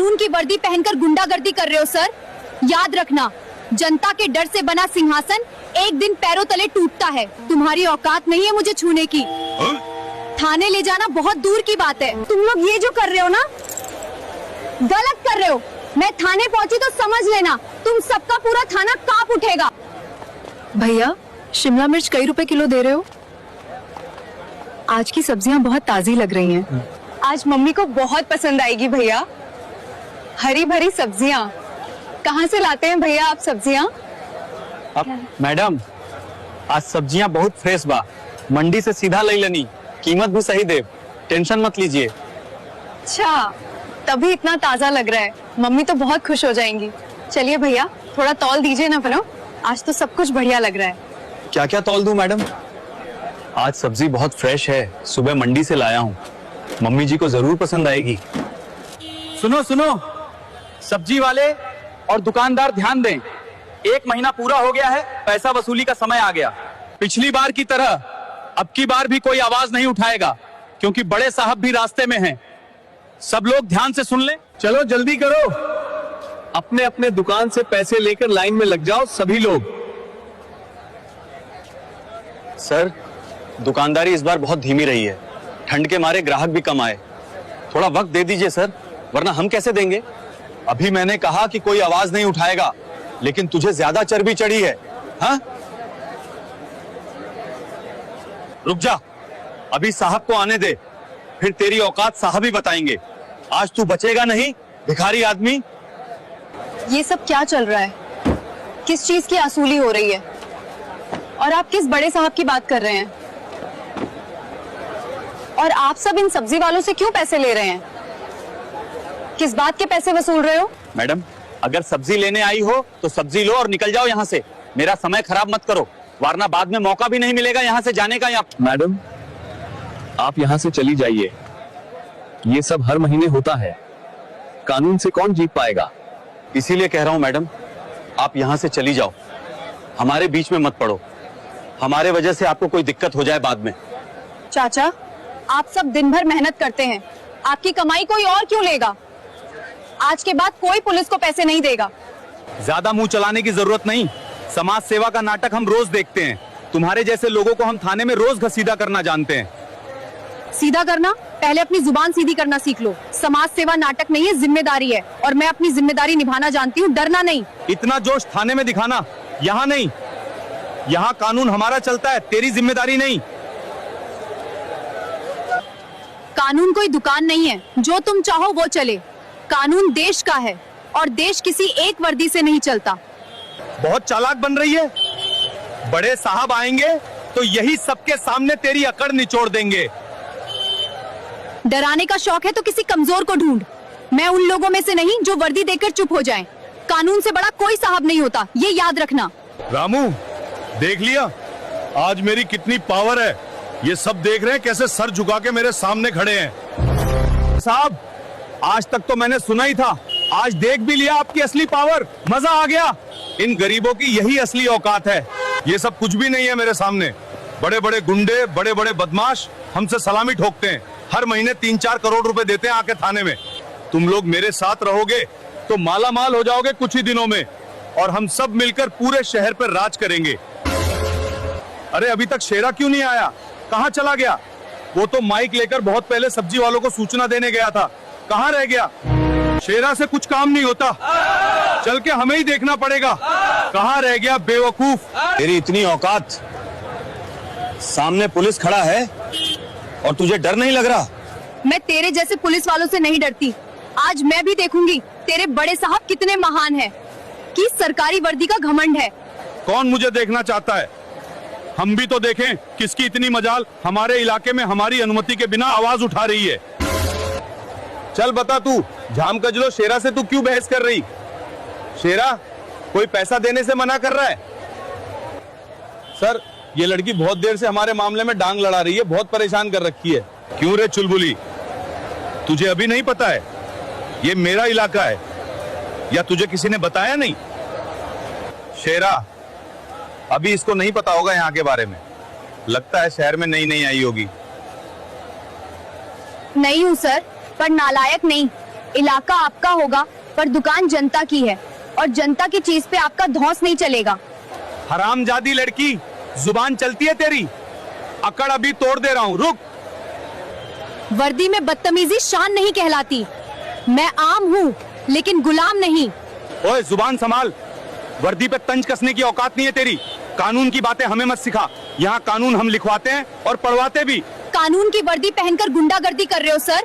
कानून की वर्दी पहनकर गुंडागर्दी कर रहे हो सर। याद रखना, जनता के डर से बना सिंहासन एक दिन पैरों तले टूटता है। तुम्हारी औकात नहीं है मुझे छूने की। थाने ले जाना बहुत दूर की बात है। तुम लोग ये जो कर रहे हो ना, गलत कर रहे हो। मैं थाने पहुंची तो समझ लेना, तुम सबका पूरा थाना कांप उठेगा। भैया, शिमला मिर्च कई रुपए किलो दे रहे हो? आज की सब्जियां बहुत ताजी लग रही हैं। आज मम्मी को बहुत पसंद आएगी भैया। हरी भरी सब्जियां। कहाँ से लाते हैं भैया आप सब्जियां? मैडम, आज सब्जियां बहुत फ्रेश बा, मंडी से सीधा ले लेनी, कीमत भी सही दे, टेंशन मत लीजिए। अच्छा, तभी इतना ताजा लग रहा है। मम्मी तो बहुत खुश हो जाएंगी। चलिए भैया, थोड़ा तौल दीजिए ना फिर। आज तो सब कुछ बढ़िया लग रहा है। क्या क्या तौल दूं मैडम? आज सब्जी बहुत फ्रेश है, सुबह मंडी से लाया हूँ, मम्मी जी को जरूर पसंद आएगी। सुनो सुनो, सब्जी वाले और दुकानदार ध्यान दें, 1 महीना पूरा हो गया है, पैसा वसूली का समय आ गया। पिछली बार की तरह अब की बार भी कोई आवाज नहीं उठाएगा, क्योंकि बड़े साहब भी रास्ते में हैं। सब लोग ध्यान से सुन लें। चलो जल्दी करो, अपने अपने दुकान से पैसे लेकर लाइन में लग जाओ सभी लोग। सर, दुकानदारी इस बार बहुत धीमी रही है, ठंड के मारे ग्राहक भी कम आए। थोड़ा वक्त दे दीजिए सर, वरना हम कैसे देंगे? अभी मैंने कहा कि कोई आवाज नहीं उठाएगा, लेकिन तुझे ज्यादा चर्बी चढ़ी है। हाँ, रुक जा, अभी साहब को आने दे, फिर तेरी औकात साहब ही बताएंगे। आज तू बचेगा नहीं, भिखारी आदमी। ये सब क्या चल रहा है? किस चीज की वसूली हो रही है? और आप किस बड़े साहब की बात कर रहे हैं? और आप सब इन सब्जी वालों से क्यों पैसे ले रहे हैं? किस बात के पैसे वसूल रहे हो? मैडम, अगर सब्जी लेने आई हो तो सब्जी लो और निकल जाओ यहाँ से। मेरा समय खराब मत करो, वरना बाद में मौका भी नहीं मिलेगा यहाँ से जाने का। मैडम, आप यहाँ से चली जाइए, ये सब हर महीने होता है, कानून से कौन जीत पाएगा? इसीलिए कह रहा हूँ मैडम, आप यहाँ से चली जाओ, हमारे बीच में मत पड़ो, हमारे वजह से आपको कोई दिक्कत हो जाए बाद में। चाचा, आप सब दिन भर मेहनत करते हैं, आपकी कमाई कोई और क्यों लेगा? आज के बाद कोई पुलिस को पैसे नहीं देगा। ज्यादा मुंह चलाने की जरूरत नहीं, समाज सेवा का नाटक हम रोज देखते हैं। तुम्हारे जैसे लोगों को हम थाने में रोज घसीटा करना जानते हैं। सीधा करना? पहले अपनी जुबान सीधी करना सीख लो। समाज सेवा नाटक नहीं है, जिम्मेदारी है, और मैं अपनी जिम्मेदारी निभाना जानती हूँ, डरना नहीं। इतना जोश थाने में दिखाना, यहाँ नहीं। यहाँ कानून हमारा चलता है, तेरी जिम्मेदारी नहीं। कानून कोई दुकान नहीं है, जो तुम चाहो वो चले। कानून देश का है, और देश किसी एक वर्दी से नहीं चलता। बहुत चालाक बन रही है। बड़े साहब आएंगे तो यही सबके सामने तेरी अकड़ निचोड़ देंगे। डराने का शौक है तो किसी कमजोर को ढूंढ। मैं उन लोगों में से नहीं जो वर्दी देकर चुप हो जाएं। कानून से बड़ा कोई साहब नहीं होता, ये याद रखना। रामू, देख लिया आज मेरी कितनी पावर है? ये सब देख रहे हैं कैसे सर झुका के मेरे सामने खड़े हैं। साहब, आज तक तो मैंने सुना ही था, आज देख भी लिया आपकी असली पावर। मजा आ गया। इन गरीबों की यही असली औकात है। ये सब कुछ भी नहीं है मेरे सामने। बड़े बड़े गुंडे, बड़े बड़े बदमाश हमसे सलामी ठोकते हैं, हर महीने 3-4 करोड़ रुपए देते हैं आके थाने में। तुम लोग मेरे साथ रहोगे तो माला माल हो जाओगे कुछ ही दिनों में, और हम सब मिलकर पूरे शहर पर राज करेंगे। अरे अभी तक शेरा क्यों नहीं आया? कहाँ चला गया? वो तो माइक लेकर बहुत पहले सब्जी वालों को सूचना देने गया था, कहाँ रह गया? शेरा से कुछ काम नहीं होता, चल के हमें ही देखना पड़ेगा। कहाँ रह गया बेवकूफ? तेरी इतनी औकात, सामने पुलिस खड़ा है और तुझे डर नहीं लग रहा? मैं तेरे जैसे पुलिस वालों से नहीं डरती। आज मैं भी देखूंगी तेरे बड़े साहब कितने महान हैं, कि सरकारी वर्दी का घमंड है। कौन मुझे देखना चाहता है? हम भी तो देखें किसकी इतनी मजाल हमारे इलाके में हमारी अनुमति के बिना आवाज उठा रही है। चल बता, तू झाम कजलो, शेरा से तू क्यों बहस कर रही? शेरा, कोई पैसा देने से मना कर रहा है? सर, ये लड़की बहुत देर से हमारे मामले में डांग लड़ा रही है, बहुत परेशान कर रखी है। क्यों रे चुलबुली, तुझे अभी नहीं पता है ये मेरा इलाका है, या तुझे किसी ने बताया नहीं? शेरा, अभी इसको नहीं पता होगा यहाँ के बारे में, लगता है शहर में नई आई होगी। नहीं हूँ सर, पर नालायक नहीं। इलाका आपका होगा पर दुकान जनता की है और जनता की चीज पे आपका धौंस नहीं चलेगा। हरामजादी लड़की, जुबान चलती है तेरी? अकड़ अभी तोड़ दे रहा हूँ, रुक। वर्दी में बदतमीजी शान नहीं कहलाती। मैं आम हूँ लेकिन गुलाम नहीं। ओए जुबान संभाल, वर्दी पे तंज कसने की औकात नहीं है तेरी। कानून की बातें हमें मत सिखा, यहाँ कानून हम लिखवाते हैं और पढ़वाते भी। कानून की वर्दी पहनकर गुंडागर्दी कर रहे हो सर।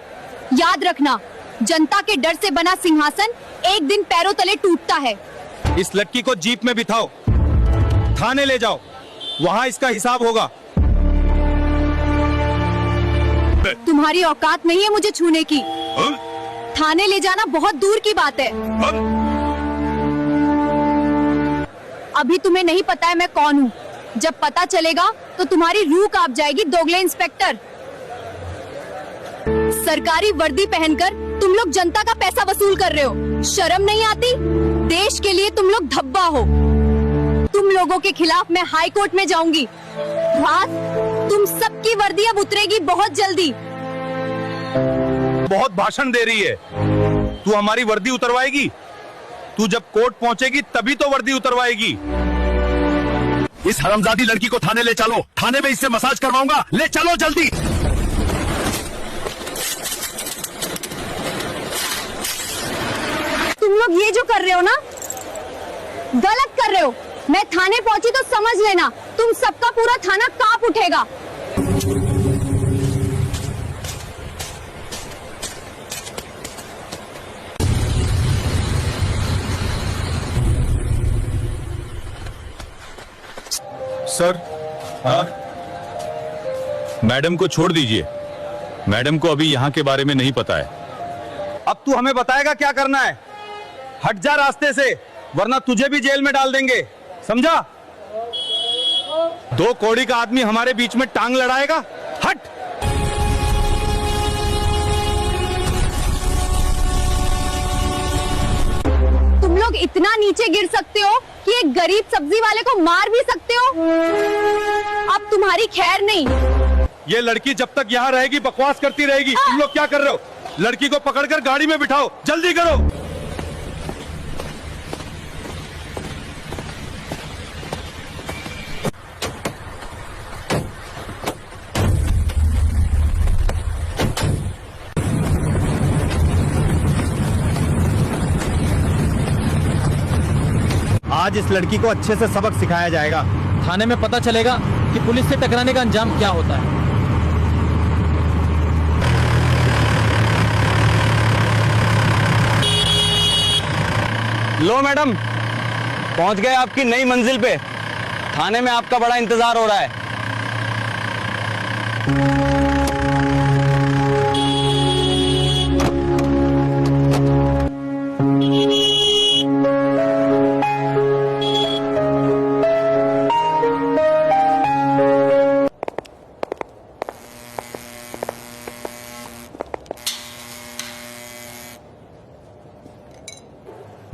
याद रखना, जनता के डर से बना सिंहासन एक दिन पैरों तले टूटता है। इस लड़की को जीप में बिठाओ, थाने ले जाओ, वहाँ इसका हिसाब होगा। तुम्हारी औकात नहीं है मुझे छूने की। थाने ले जाना बहुत दूर की बात है। अभी तुम्हें नहीं पता है मैं कौन हूँ। जब पता चलेगा तो तुम्हारी रूह कांप जाएगी दोगले इंस्पेक्टर। सरकारी वर्दी पहनकर तुम लोग जनता का पैसा वसूल कर रहे हो। शर्म नहीं आती? देश के लिए तुम लोग धब्बा हो। तुम लोगों के खिलाफ मैं हाई कोर्ट में जाऊंगी। भाग, तुम सबकी वर्दी अब उतरेगी बहुत जल्दी। बहुत भाषण दे रही है। तू हमारी वर्दी उतरवाएगी? तू जब कोर्ट पहुंचेगी तभी तो वर्दी उतरवाएगी। इस हरामजादी लड़की को थाने ले चलो, थाने में इससे मसाज करवाऊंगा। ले चलो जल्दी। तुम लोग ये जो कर रहे हो ना, गलत कर रहे हो। मैं थाने पहुंची तो समझ लेना तुम सबका पूरा थाना कांप उठेगा। सर, मैडम को छोड़ दीजिए। मैडम को अभी यहाँ के बारे में नहीं पता है। अब तू हमें बताएगा क्या करना है? हट जा रास्ते से, वरना तुझे भी जेल में डाल देंगे, समझा? 2 कौड़ी का आदमी हमारे बीच में टांग लड़ाएगा? हट। तुम लोग इतना नीचे गिर सकते हो कि एक गरीब सब्जी वाले को मार भी सकते हो। अब तुम्हारी खैर नहीं। ये लड़की जब तक यहाँ रहेगी बकवास करती रहेगी। तुम लोग क्या कर रहे हो? लड़की को पकड़कर गाड़ी में बिठाओ, जल्दी करो। आज इस लड़की को अच्छे से सबक सिखाया जाएगा। थाने में पता चलेगा कि पुलिस से टकराने का अंजाम क्या होता है। लो मैडम, पहुंच गए आपकी नई मंजिल पे। थाने में आपका बड़ा इंतजार हो रहा है।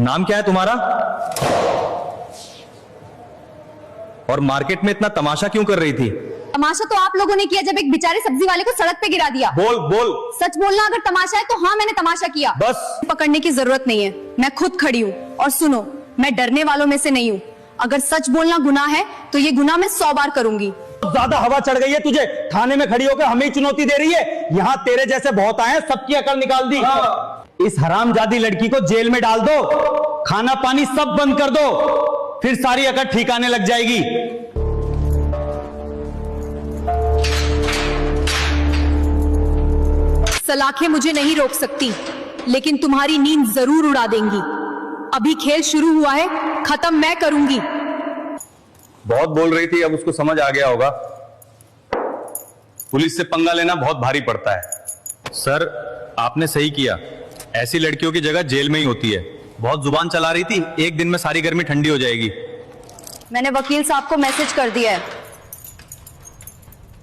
नाम क्या है तुम्हारा? और मार्केट में इतना तमाशा क्यों कर रही थी? तमाशा तो आप लोगों ने किया जब एक बेचारे सब्जी वाले को सड़क पे गिरा दिया। बोल बोल। सच बोलना अगर तमाशा है तो हाँ, मैंने तमाशा किया। बस। पकड़ने की जरूरत नहीं है, मैं खुद खड़ी हूँ। और सुनो, मैं डरने वालों में से नहीं हूँ। अगर सच बोलना गुनाह है तो ये गुनाह मैं 100 बार करूंगी। ज्यादा हवा चढ़ गई है तुझे। थाने में खड़ी होकर हमें चुनौती दे रही है। यहाँ तेरे जैसे बहुत आए हैं, सबकी अकल निकाल दी। इस हरामजादी लड़की को जेल में डाल दो, खाना पानी सब बंद कर दो, फिर सारी अकल ठीक आने लग जाएगी। सलाखें मुझे नहीं रोक सकती, लेकिन तुम्हारी नींद जरूर उड़ा देंगी। अभी खेल शुरू हुआ है, खत्म मैं करूंगी। बहुत बोल रही थी, अब उसको समझ आ गया होगा। पुलिस से पंगा लेना बहुत भारी पड़ता है। सर, आपने सही किया। ऐसी लड़कियों की जगह जेल में ही होती है। बहुत जुबान चला रही थी, एक दिन में सारी गर्मी ठंडी हो जाएगी। मैंने वकील साहब को मैसेज कर दिया है।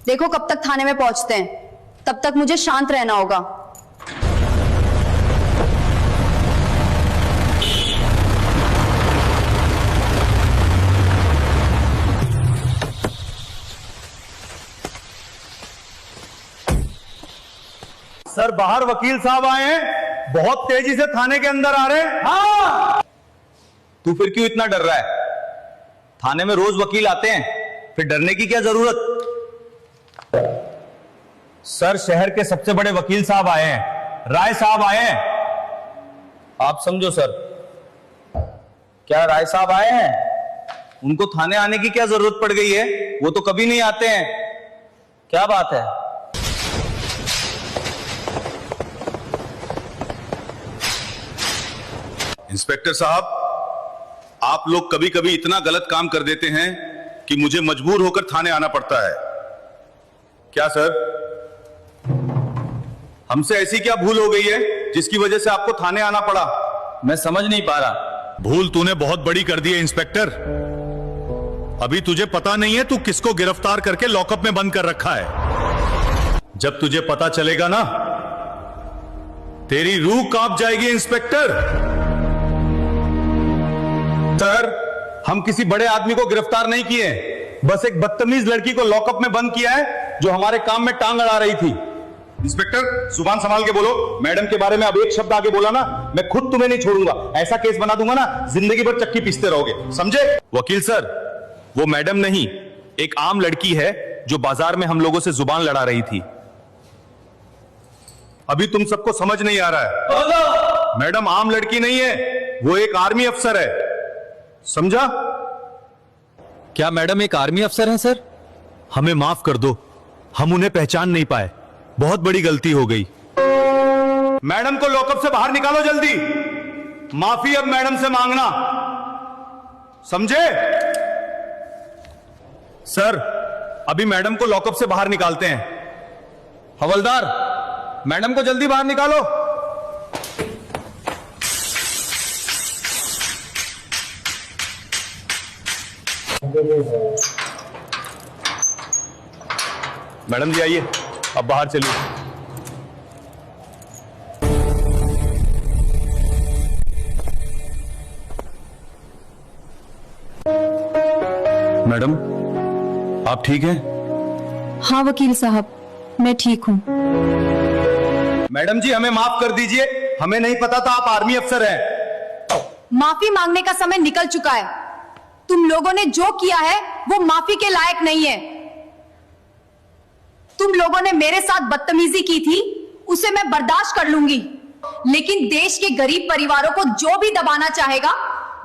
देखो कब तक थाने में पहुंचते हैं, तब तक मुझे शांत रहना होगा। सर, बाहर वकील साहब आए हैं, बहुत तेजी से थाने के अंदर आ रहे हैं। हाँ। तू फिर क्यों इतना डर रहा है? थाने में रोज वकील आते हैं, फिर डरने की क्या जरूरत? सर, शहर के सबसे बड़े वकील साहब आए हैं, राय साहब आए हैं। आप समझो सर। क्या राय साहब आए हैं? उनको थाने आने की क्या जरूरत पड़ गई है? वो तो कभी नहीं आते हैं। क्या बात है? इंस्पेक्टर साहब, आप लोग कभी कभी इतना गलत काम कर देते हैं कि मुझे मजबूर होकर थाने आना पड़ता है। क्या सर, हमसे ऐसी क्या भूल हो गई है जिसकी वजह से आपको थाने आना पड़ा? मैं समझ नहीं पा रहा। भूल तूने बहुत बड़ी कर दी है इंस्पेक्टर। अभी तुझे पता नहीं है तू किसको गिरफ्तार करके लॉकअप में बंद कर रखा है। जब तुझे पता चलेगा ना, तेरी रूह कांप जाएगी इंस्पेक्टर। सर, हम किसी बड़े आदमी को गिरफ्तार नहीं किए, बस एक बदतमीज लड़की को लॉकअप में बंद किया है जो हमारे काम में टांग अड़ा रही थी। इंस्पेक्टर, जुबान संभाल के बोलो। मैडम के बारे में अब एक शब्द आगे बोला ना, मैं खुद तुम्हें नहीं छोड़ूंगा। ऐसा केस बना दूंगा ना, जिंदगी भर चक्की पीसते रहोगे, समझे? वकील सर, वो मैडम नहीं, एक आम लड़की है जो बाजार में हम लोगों से जुबान लड़ा रही थी। अभी तुम सबको समझ नहीं आ रहा है। मैडम आम लड़की नहीं है, वो एक आर्मी अफसर है, समझा? क्या मैडम एक आर्मी अफसर हैं सर? हमें माफ कर दो, हम उन्हें पहचान नहीं पाए, बहुत बड़ी गलती हो गई। मैडम को लॉकअप से बाहर निकालो जल्दी। माफी अब मैडम से मांगना, समझे? सर, अभी मैडम को लॉकअप से बाहर निकालते हैं। हवलदार, मैडम को जल्दी बाहर निकालो। मैडम जी आइए, अब बाहर चलिए। मैडम, आप ठीक हैं? हाँ वकील साहब, मैं ठीक हूँ। मैडम जी, हमें माफ कर दीजिए, हमें नहीं पता था आप आर्मी अफसर हैं। माफी मांगने का समय निकल चुका है। तुम लोगों ने जो किया है वो माफी के लायक नहीं है। तुम लोगों ने मेरे साथ बदतमीजी की थी, उसे मैं बर्दाश्त कर लूंगी, लेकिन देश के गरीब परिवारों को जो भी दबाना चाहेगा,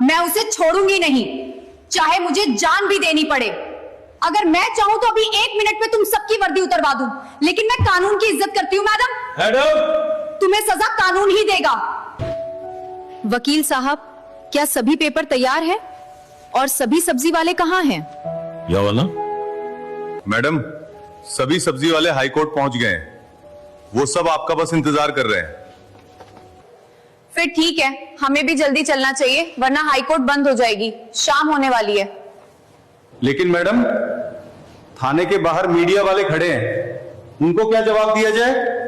मैं उसे छोड़ूंगी नहीं, चाहे मुझे जान भी देनी पड़े। अगर मैं चाहूं तो अभी 1 मिनट में तुम सबकी वर्दी उतरवा दूं, लेकिन मैं कानून की इज्जत करती हूं मैडम। तुम्हें सजा कानून ही देगा। वकील साहब, क्या सभी पेपर तैयार है? और सभी सब्जी वाले कहाँ हैं? क्या वाला? मैडम, सभी सब्जी वाले हाई कोर्ट पहुंच गए हैं, वो सब आपका बस इंतजार कर रहे हैं। फिर ठीक है, हमें भी जल्दी चलना चाहिए, वरना हाई कोर्ट बंद हो जाएगी, शाम होने वाली है। लेकिन मैडम, थाने के बाहर मीडिया वाले खड़े हैं, उनको क्या जवाब दिया जाए?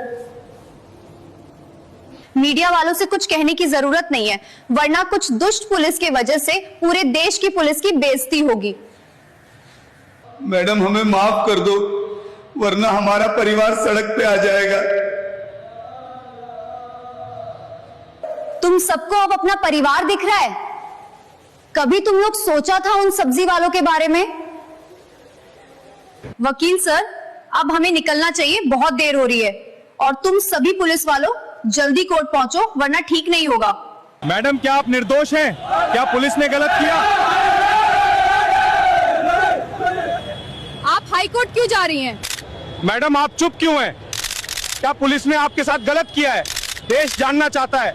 मीडिया वालों से कुछ कहने की जरूरत नहीं है, वरना कुछ दुष्ट पुलिस की वजह से पूरे देश की पुलिस की बेइज्जती होगी। मैडम, हमें माफ कर दो, वरना हमारा परिवार सड़क पे आ जाएगा। तुम सबको अब अपना परिवार दिख रहा है? कभी तुम लोग सोचा था उन सब्जी वालों के बारे में? वकील सर, अब हमें निकलना चाहिए, बहुत देर हो रही है। और तुम सभी पुलिस वालों जल्दी कोर्ट पहुंचो, वरना ठीक नहीं होगा। मैडम, क्या आप निर्दोष हैं? क्या पुलिस ने गलत किया? आप हाई कोर्ट क्यों जा रही हैं? मैडम, आप चुप क्यों हैं? क्या पुलिस ने आपके साथ गलत किया है? देश जानना चाहता है।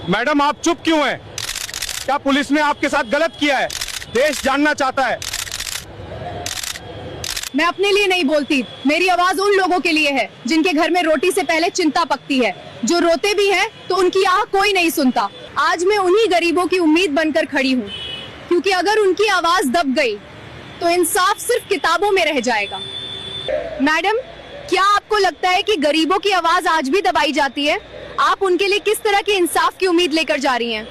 मैडम, आप चुप क्यों हैं? क्या पुलिस ने आपके साथ गलत किया है? देश जानना चाहता है। मैं अपने लिए नहीं बोलती, मेरी आवाज उन लोगों के लिए है जिनके घर में रोटी से पहले चिंता पकती है, जो रोते भी हैं तो उनकी आह कोई नहीं सुनता। आज मैं उन्हीं गरीबों की उम्मीद बनकर खड़ी हूँ, क्योंकि अगर उनकी आवाज दब गई तो इंसाफ सिर्फ किताबों में रह जाएगा। मैडम, क्या आपको लगता है कि गरीबों की आवाज आज भी दबाई जाती है? आप उनके लिए किस तरह के इंसाफ की उम्मीद लेकर जा रही हैं?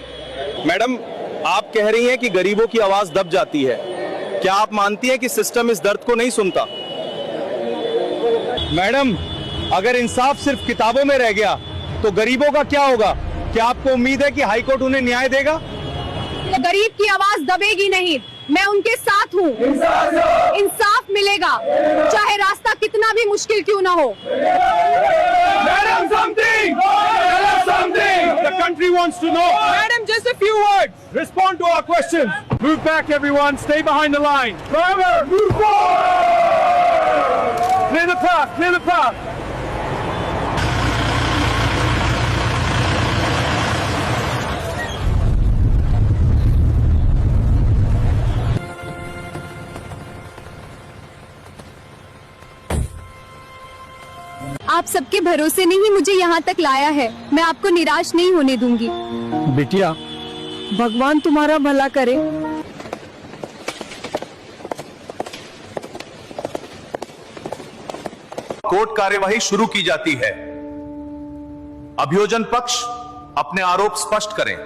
मैडम, आप कह रही हैं कि गरीबों की आवाज दब जाती है। क्या आप मानती हैं कि सिस्टम इस दर्द को नहीं सुनता? मैडम, अगर इंसाफ सिर्फ किताबों में रह गया तो गरीबों का क्या होगा? क्या आपको उम्मीद है कि हाईकोर्ट उन्हें न्याय देगा? गरीब की आवाज दबेगी नहीं, मैं उनके साथ हूँ। इंसाफ मिलेगा, चाहे रास्ता कितना भी मुश्किल क्यों ना हो। Madam, something! Tell us something! The country wants to know. Madam, just a few words. Respond to our questions. Move back, everyone. Stay behind the line. Driver, move forward! Clear the path, clear the path. आप सबके भरोसे ने ही मुझे यहाँ तक लाया है, मैं आपको निराश नहीं होने दूंगी। बिटिया, भगवान तुम्हारा भला करे। कोर्ट कार्यवाही शुरू की जाती है। अभियोजन पक्ष अपने आरोप स्पष्ट करें।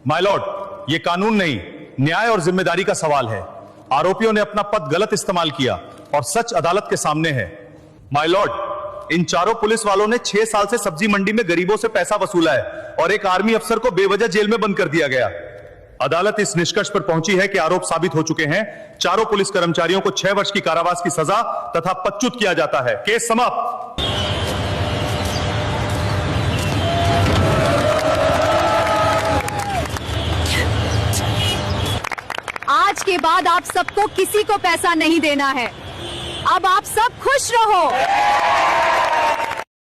माय लॉर्ड, यह कानून नहीं, न्याय और जिम्मेदारी का सवाल है। आरोपियों ने अपना पद गलत इस्तेमाल किया और सच अदालत के सामने है। माय लॉर्ड, इन चारों पुलिस वालों ने 6 साल से सब्जी मंडी में गरीबों से पैसा वसूला है और एक आर्मी अफसर को बेवजह जेल में बंद कर दिया गया। अदालत इस निष्कर्ष पर पहुंची है कि आरोप साबित हो चुके हैं। चारों पुलिस कर्मचारियों को 6 वर्ष की कारावास की सजा तथा पदच्युत किया जाता है। केस समाप्त। आज के बाद आप सबको किसी को पैसा नहीं देना है। अब आप सब खुश रहो।